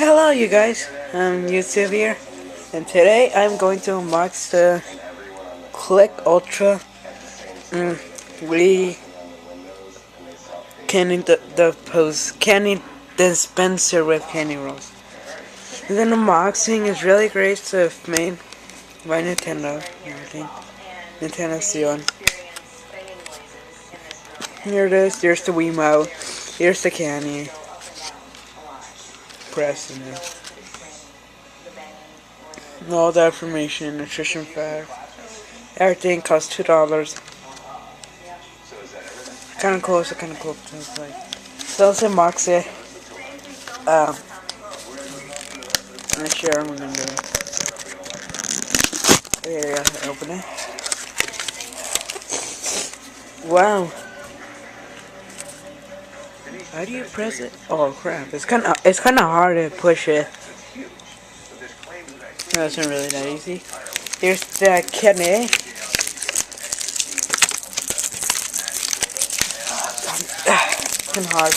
Hello you guys, I'm YouTube here, and today I'm going to unbox the Klik Ultra Wii candy dispenser with candy rolls. And then unboxing is really great stuff made by Nintendo and everything. Nintendo Seal. Here it is, here's the Wiimote, here's the candy. Pressing it. And all the information, nutrition fact. Everything costs $2. Kinda cool, it's kinda cool to play. So let's unbox it. I'm not sure I'm gonna do it. There you go, open it. Wow. How do you press it? Oh crap, it's kinda hard to push it. No, it's not really that easy. Here's the candy. It's kinda hard.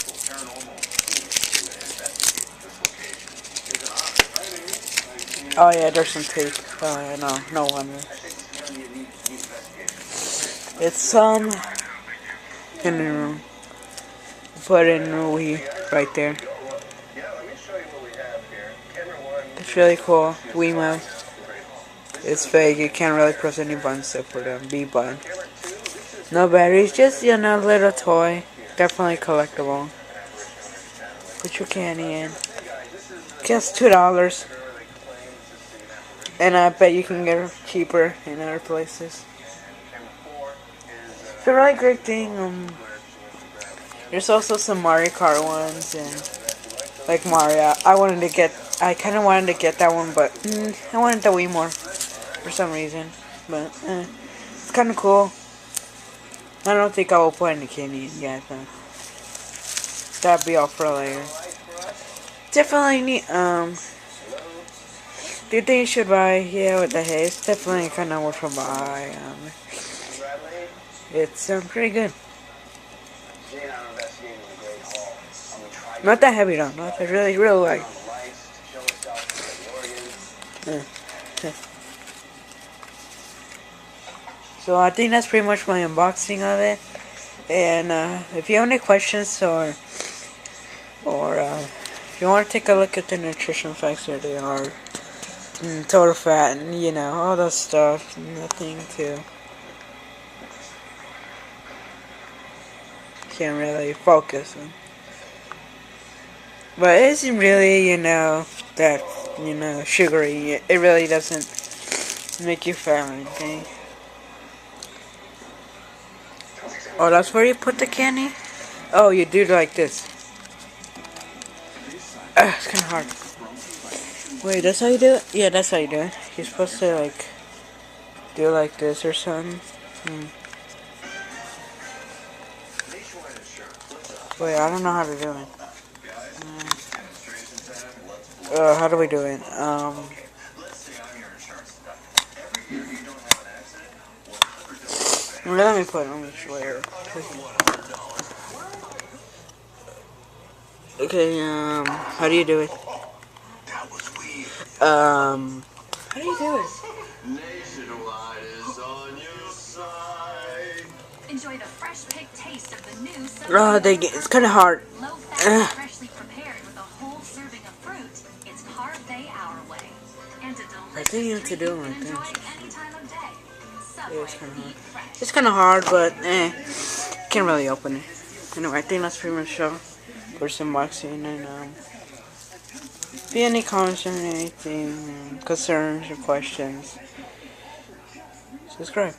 Oh yeah, there's some tape. Oh yeah, no wonder. It's some in the room. Put it in the Wii right there. It's really cool. Wiimote. It's fake. You can't really press any buttons except for the B button. No batteries, just little toy. Definitely collectible. Put your candy in. Just $2. And I bet you can get it cheaper in other places. It's a really great thing. There's also some Mario Kart ones and like Mario. I kind of wanted to get that one, but I wanted the Wii more for some reason. But it's kind of cool. I don't think I will put any candy in yet, though. That'd be all for later. Definitely need, do you think you should buy? Yeah, with the hay, it's definitely kind of worth a buy. It's pretty good. Not that heavy though, not that really light. So I think that's pretty much my unboxing of it. And if you have any questions or if you want to take a look at the nutrition facts, here they are. Total fat and all that stuff. Nothing to. Can't really focus on. But it isn't really, that, sugary. It really doesn't make you fat or anything. Oh, that's where you put the candy? Oh, you do it like this. It's kind of hard. Wait, that's how you do it? Yeah, that's how you do it. You're supposed to, do it like this or something. Wait, I don't know how to do it. How do we do it? Let me show you. Okay, how do you do it? How do you do it? Enjoy the fresh picked taste of the new it's kind of hard. Freshly prepared with a whole serving of fruit. It's carb day our way. And I think you have to do it like this. Yeah, it's kind of hard. It's kind of hard, but can't really open it. Anyway, I think that's pretty much all for some unboxing. And if you have any comments or anything, concerns or questions, subscribe.